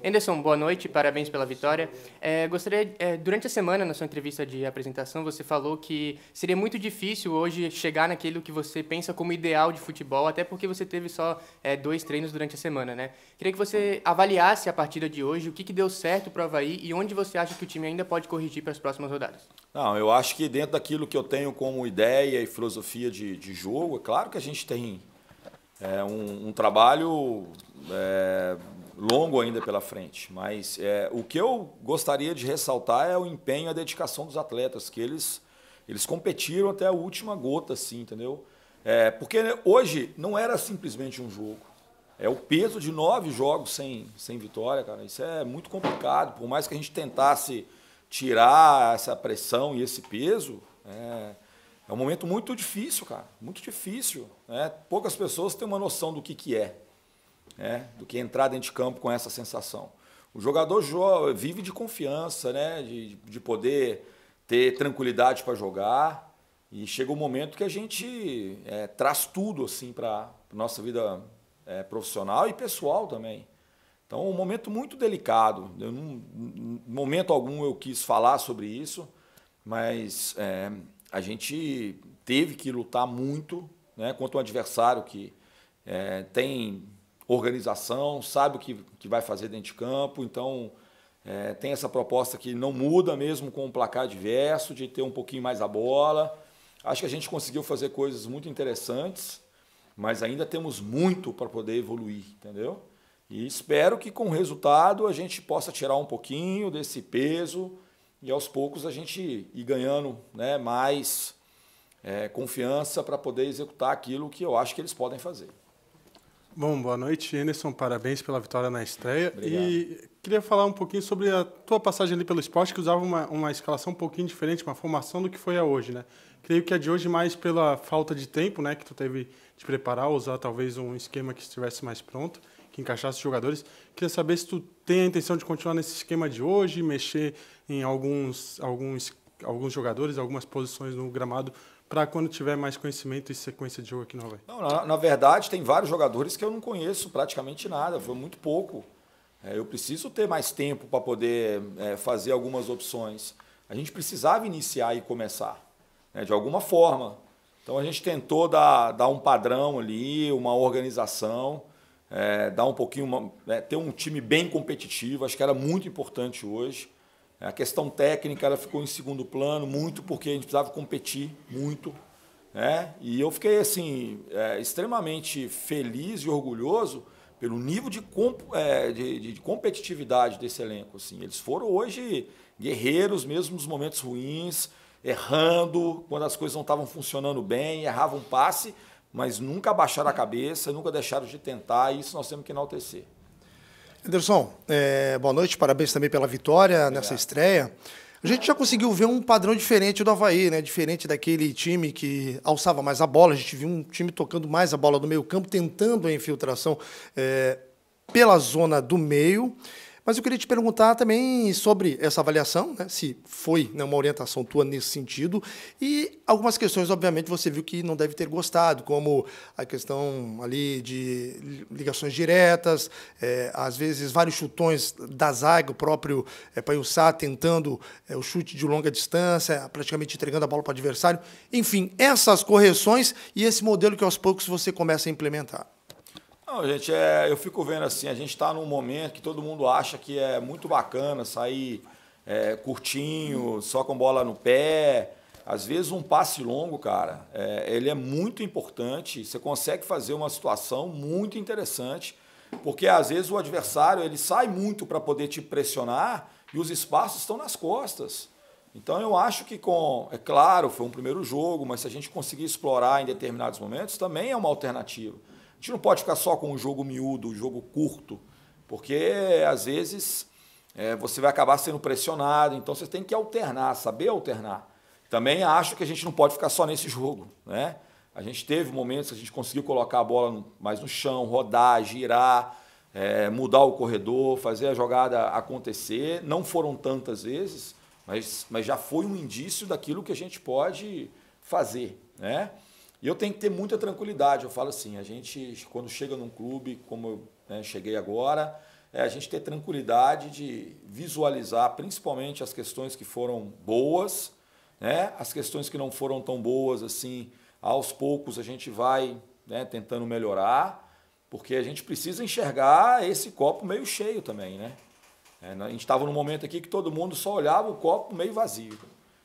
Anderson, boa noite, parabéns pela vitória. Durante a semana, na sua entrevista de apresentação, você falou que seria muito difícil hoje chegar naquilo que você pensa como ideal de futebol, até porque você teve só 2 treinos durante a semana, né? Queria que você avaliasse a partida de hoje, o que deu certo para o Avaí e onde você acha que o time ainda pode corrigir para as próximas rodadas. Não, eu acho que dentro daquilo que eu tenho como ideia e filosofia de jogo, é claro que a gente tem um trabalho longo ainda pela frente, mas o que eu gostaria de ressaltar é o empenho e a dedicação dos atletas, que eles competiram até a última gota, assim, entendeu? Porque hoje não era simplesmente um jogo, é o peso de 9 jogos sem vitória, cara, isso é muito complicado, por mais que a gente tentasse tirar essa pressão e esse peso, é um momento muito difícil, cara, muito difícil, né? Poucas pessoas têm uma noção do que é, do que entrar dentro de campo com essa sensação. O jogador vive de confiança, né? De poder ter tranquilidade para jogar, e chega um momento que a gente traz tudo assim para a nossa vida profissional e pessoal também. Então, um momento muito delicado. Em momento algum eu quis falar sobre isso, mas a gente teve que lutar muito, né, contra um adversário que tem organização, sabe o que vai fazer dentro de campo, então tem essa proposta que não muda mesmo com o placar adverso, de ter um pouquinho mais a bola. Acho que a gente conseguiu fazer coisas muito interessantes, mas ainda temos muito para poder evoluir, entendeu? E espero que com o resultado a gente possa tirar um pouquinho desse peso e aos poucos a gente ir ganhando, né, mais confiança para poder executar aquilo que eu acho que eles podem fazer. Bom, boa noite, Anderson. Parabéns pela vitória na estreia. Obrigado. E queria falar um pouquinho sobre a tua passagem ali pelo esporte, que usava uma escalação um pouquinho diferente, uma formação do que foi a hoje, né? Creio que a de hoje mais pela falta de tempo, né, que tu teve de preparar, usar talvez um esquema que estivesse mais pronto, que encaixasse os jogadores. Queria saber se tu tem a intenção de continuar nesse esquema de hoje, mexer em alguns jogadores, algumas posições no gramado, para quando tiver mais conhecimento e sequência de jogo aqui no Avaí. Não, na verdade, tem vários jogadores que eu não conheço praticamente nada, foi muito pouco. Eu preciso ter mais tempo para poder fazer algumas opções. A gente precisava iniciar e começar, né, de alguma forma. Então a gente tentou dar um padrão ali, uma organização, dar um pouquinho, ter um time bem competitivo, acho que era muito importante hoje. A questão técnica ela ficou em segundo plano, muito porque a gente precisava competir muito, né? E eu fiquei assim, extremamente feliz e orgulhoso pelo nível de competitividade desse elenco. Assim. Eles foram hoje guerreiros, mesmo nos momentos ruins, errando, quando as coisas não estavam funcionando bem, erravam passe, mas nunca abaixaram a cabeça, nunca deixaram de tentar, e isso nós temos que enaltecer. Anderson, boa noite, parabéns também pela vitória nessa estreia. A gente já conseguiu ver um padrão diferente do Avaí, né? Diferente daquele time que alçava mais a bola, a gente viu um time tocando mais a bola do meio campo, tentando a infiltração pela zona do meio. Mas eu queria te perguntar também sobre essa avaliação, né? Se foi, né, uma orientação tua nesse sentido, e algumas questões, obviamente, você viu que não deve ter gostado, como a questão ali de ligações diretas, às vezes vários chutões da zaga, o próprio Paiussá tentando o chute de longa distância, praticamente entregando a bola para o adversário. Enfim, essas correções e esse modelo que aos poucos você começa a implementar. Não, gente, eu fico vendo assim, a gente está num momento que todo mundo acha que é muito bacana sair curtinho, só com bola no pé. Às vezes um passe longo, cara, ele é muito importante, você consegue fazer uma situação muito interessante, porque às vezes o adversário ele sai muito para poder te pressionar e os espaços estão nas costas. Então eu acho que é claro, foi um primeiro jogo, mas se a gente conseguir explorar em determinados momentos, também é uma alternativa. A gente não pode ficar só com o jogo miúdo, o jogo curto, porque às vezes você vai acabar sendo pressionado, então você tem que alternar, saber alternar. Também acho que a gente não pode ficar só nesse jogo, né? A gente teve momentos que a gente conseguiu colocar a bola mais no chão, rodar, girar, mudar o corredor, fazer a jogada acontecer. Não foram tantas vezes, mas já foi um indício daquilo que a gente pode fazer, né? E eu tenho que ter muita tranquilidade. Eu falo assim, a gente, quando chega num clube, como eu cheguei agora, é a gente ter tranquilidade de visualizar principalmente as questões que foram boas, né? As questões que não foram tão boas assim, aos poucos a gente vai, né, tentando melhorar, porque a gente precisa enxergar esse copo meio cheio também, né? A gente estava num momento aqui que todo mundo só olhava o copo meio vazio.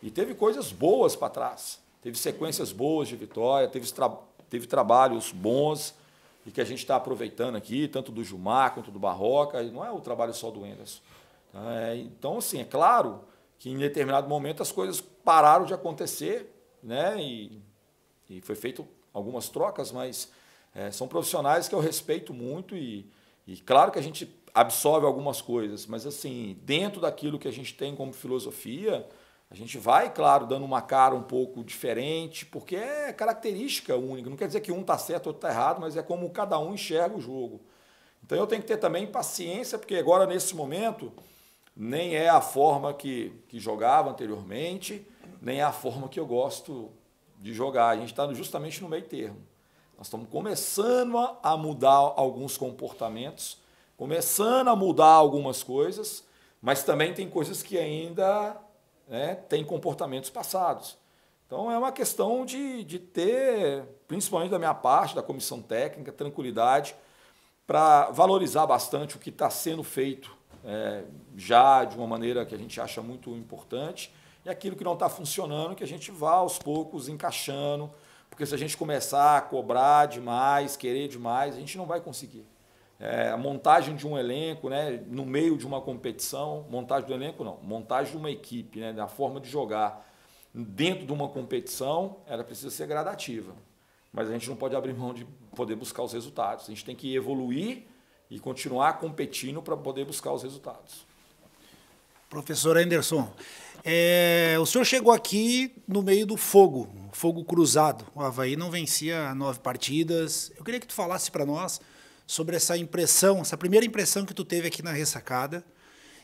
E teve coisas boas para trás, teve sequências boas de vitória, teve trabalhos bons e que a gente está aproveitando aqui, tanto do Gilmar quanto do Barroca, e não é o trabalho só do Wenderson. Então, assim, é claro que em determinado momento as coisas pararam de acontecer, né? E foi feito algumas trocas, mas são profissionais que eu respeito muito e claro que a gente absorve algumas coisas, mas assim, dentro daquilo que a gente tem como filosofia, a gente vai, claro, dando uma cara um pouco diferente, porque é característica única. Não quer dizer que um está certo, outro está errado, mas é como cada um enxerga o jogo. Então eu tenho que ter também paciência, porque agora, nesse momento, nem é a forma que jogava anteriormente, nem é a forma que eu gosto de jogar. A gente está justamente no meio termo. Nós estamos começando a mudar alguns comportamentos, começando a mudar algumas coisas, mas também tem coisas que ainda... tem comportamentos passados. Então é uma questão de ter, principalmente da minha parte, da comissão técnica, tranquilidade para valorizar bastante o que está sendo feito já de uma maneira que a gente acha muito importante e aquilo que não está funcionando, que a gente vá aos poucos encaixando, porque se a gente começar a cobrar demais, querer demais, a gente não vai conseguir. A montagem de um elenco, né, no meio de uma competição, montagem do elenco não, montagem de uma equipe, né, da forma de jogar dentro de uma competição, ela precisa ser gradativa. Mas a gente não pode abrir mão de poder buscar os resultados. A gente tem que evoluir e continuar competindo para poder buscar os resultados. Professor Anderson, o senhor chegou aqui no meio do fogo cruzado. O Avaí não vencia 9 partidas. Eu queria que tu falasse para nós sobre essa impressão, essa primeira impressão que tu teve aqui na ressacada.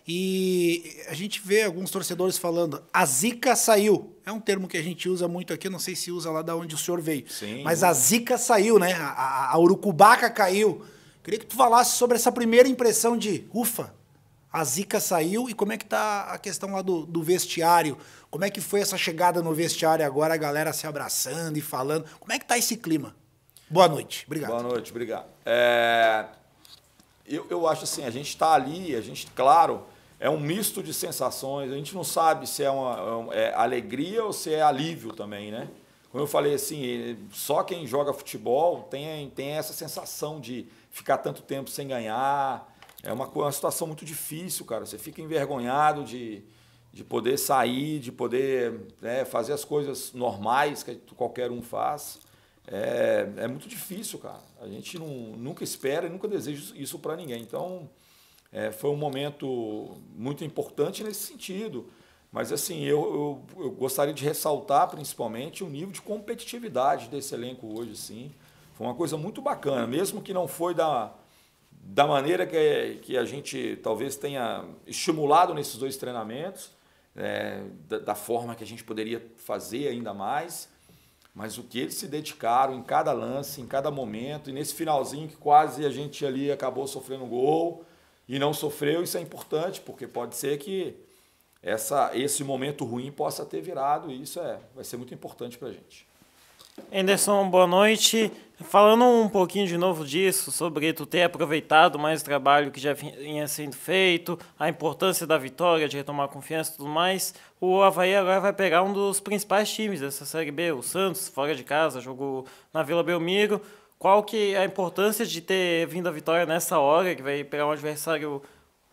E a gente vê alguns torcedores falando, a zica saiu. É um termo que a gente usa muito aqui, não sei se usa lá de onde o senhor veio. Sim. Mas a zica saiu, né? A urucubaca caiu. Queria que tu falasse sobre essa primeira impressão de, ufa, a zica saiu, e como é que tá a questão lá do vestiário? Como é que foi essa chegada no vestiário agora, a galera se abraçando e falando? Como é que tá esse clima? Boa noite, obrigado. Boa noite, obrigado. Eu acho assim, a gente está ali, claro, é um misto de sensações, a gente não sabe se é alegria ou se é alívio também, né? Como eu falei assim, só quem joga futebol tem essa sensação de ficar tanto tempo sem ganhar, é uma situação muito difícil, cara, você fica envergonhado de poder sair, de poder fazer as coisas normais que qualquer um faz. É muito difícil, cara. A gente nunca espera e nunca deseja isso para ninguém. Então, foi um momento muito importante nesse sentido. Mas, assim, eu gostaria de ressaltar, principalmente, o nível de competitividade desse elenco hoje, assim. Foi uma coisa muito bacana, mesmo que não foi da maneira que a gente talvez tenha estimulado nesses 2 treinamentos, da forma que a gente poderia fazer ainda mais. Mas o que eles se dedicaram em cada lance, em cada momento, e nesse finalzinho que quase a gente ali acabou sofrendo um gol e não sofreu, isso é importante, porque pode ser que esse momento ruim possa ter virado, e isso vai ser muito importante para a gente. Anderson, boa noite. Falando um pouquinho de novo disso, sobre tu ter aproveitado mais o trabalho que já vinha sendo feito, a importância da vitória, de retomar a confiança e tudo mais, o Avaí agora vai pegar um dos principais times dessa Série B, o Santos, fora de casa, jogou na Vila Belmiro. Qual que é a importância de ter vindo a vitória nessa hora, que vai pegar um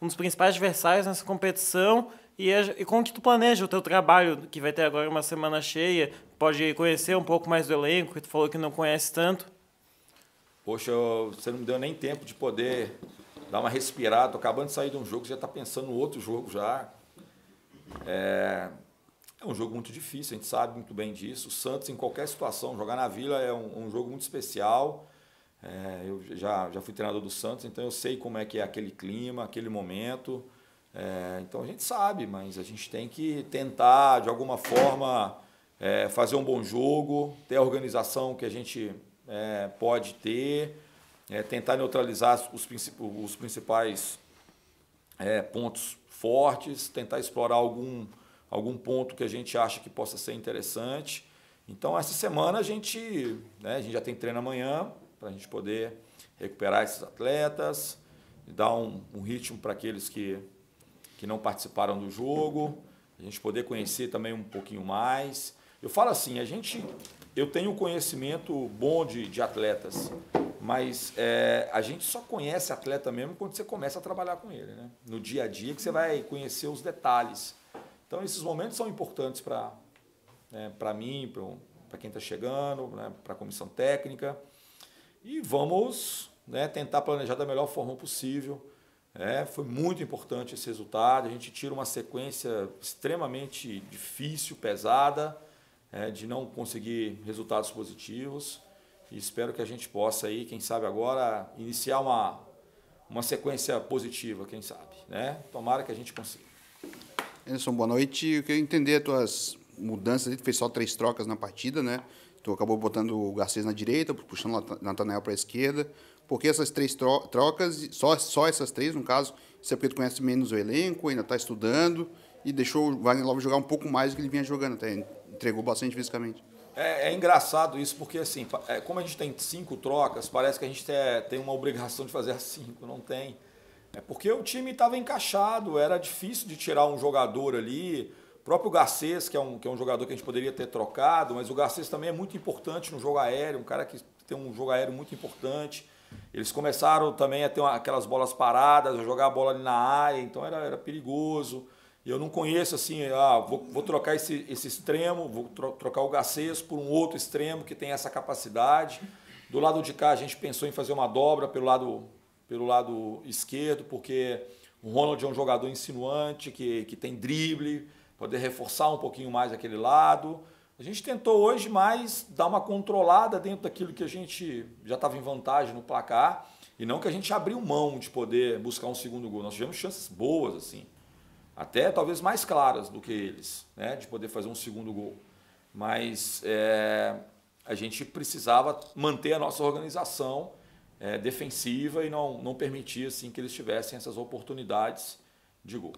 dos principais adversários nessa competição? E como que tu planeja o teu trabalho, que vai ter agora uma semana cheia, pode conhecer um pouco mais do elenco, que tu falou que não conhece tanto? Poxa, você não me deu nem tempo de poder dar uma respirada, tô acabando de sair de um jogo, já está pensando no outro jogo já. É um jogo muito difícil, a gente sabe muito bem disso. O Santos, em qualquer situação, jogar na Vila é um jogo muito especial. Eu já fui treinador do Santos, então eu sei como é que é aquele clima, aquele momento. Então a gente sabe, mas a gente tem que tentar, de alguma forma, fazer um bom jogo, ter a organização que a gente pode ter, tentar neutralizar os principais pontos fortes, tentar explorar algum ponto que a gente acha que possa ser interessante. Então, essa semana a gente já tem treino amanhã para a gente poder recuperar esses atletas, dar um ritmo para aqueles que não participaram do jogo, a gente poder conhecer também um pouquinho mais. Eu falo assim, eu tenho um conhecimento bom de atletas, mas a gente só conhece atleta mesmo quando você começa a trabalhar com ele, né? No dia a dia que você vai conhecer os detalhes. Então, esses momentos são importantes para mim, para quem está chegando, né, para a comissão técnica. E vamos tentar planejar da melhor forma possível. Foi muito importante esse resultado. A gente tira uma sequência extremamente difícil, pesada, de não conseguir resultados positivos. E espero que a gente possa, aí, quem sabe agora, iniciar uma sequência positiva, quem sabe. Tomara que a gente consiga. Anderson, boa noite. Eu queria entender as tuas mudanças. Tu fez só 3 trocas na partida, né? Tu acabou botando o Garcês na direita, puxando o Natanael para a esquerda. Por que essas 3 trocas? Só essas 3, no caso? Isso é porque tu conhece menos o elenco, ainda está estudando e deixou o Wagner Love jogar um pouco mais do que ele vinha jogando, até entregou bastante fisicamente. É engraçado isso, porque assim, como a gente tem 5 trocas, parece que a gente tem uma obrigação de fazer as 5, não tem. Porque o time estava encaixado, era difícil de tirar um jogador ali. O próprio Garcês, que é um jogador que a gente poderia ter trocado, mas o Garcês também é muito importante no jogo aéreo, um cara que tem um jogo aéreo muito importante. Eles começaram também a ter aquelas bolas paradas, a jogar a bola ali na área, então era perigoso. E eu não conheço assim, vou trocar esse extremo, vou trocar o Garcês por um outro extremo que tem essa capacidade. Do lado de cá a gente pensou em fazer uma dobra pelo lado esquerdo, porque o Ronald é um jogador insinuante, que tem drible, poder reforçar um pouquinho mais aquele lado. A gente tentou hoje mais dar uma controlada dentro daquilo que a gente já estava em vantagem no placar, e não que a gente abriu mão de poder buscar um segundo gol. Nós tivemos chances boas, assim, até talvez mais claras do que eles, de poder fazer um segundo gol. Mas a gente precisava manter a nossa organização defensiva e não permitir assim, que eles tivessem essas oportunidades de gol.